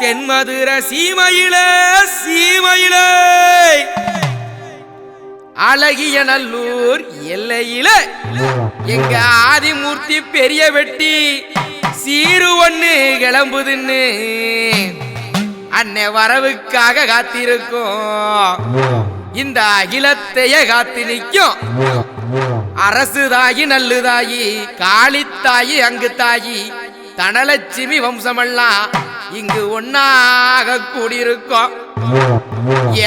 தென்மதுர சீமையிலே சீமையிலே அழகிய நல்லூர் எல்லையில எங்க ஆதிமூர்த்தி பெரிய வெட்டி சீரு ஒண்ணு கிளம்புதுன்னு அன்னை வரவுக்காக காத்திருக்கும். இந்த அகிலத்தைய காத்து நிற்கும் அரசுதாயி நல்லுதாயி காளித்தாயி அங்கு தாயி தனலட்சுமி வம்சமெல்லாம் இங்கு ஒன்னாக கூடியிருக்கும்.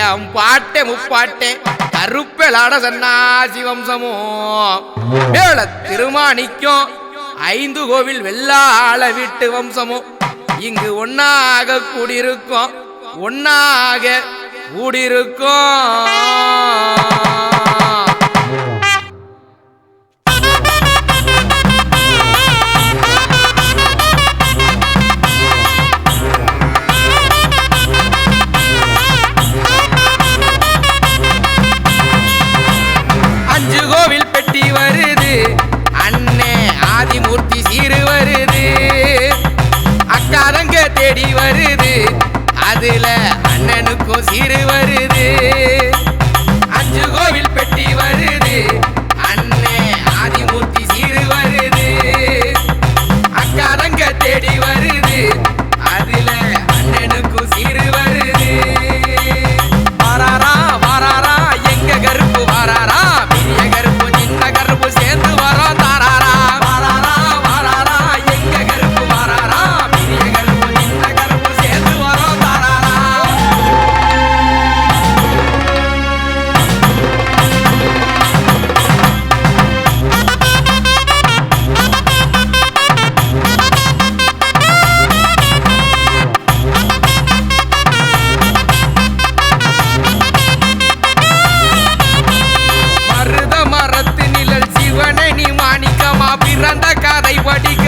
என் பாட்டை முப்பாட்டை கருப்பெலாட சன்னாசி வம்சமோ வேள திருமாணிக்கும் 5 கோவில் வெள்ளாள வீட்டு வம்சமோ இங்கு ஒன்னாக கூடியிருக்கும் ஒன்னாக கூடியிருக்கும். ஆதிமூர்த்தி சீரு வருது அக்காரங்க தேடி வருது அதுல அண்ணனுக்கும் சீரு வருது. 5 கோவில் பெட்டி வருது அண்ணே ஆதிமூர்த்தி சீரு வருது அக்காரங்க தேடி வருது அதுல அண்ணனுக்கும் சீரு வருது. வாராரா வாராரா எங்க கருப்பு வாராரா பெரிய கருப்பு சின்ன கருப்பு சேர்ந்து வரோம் தாராரா. பிறந்த கதை படிக்க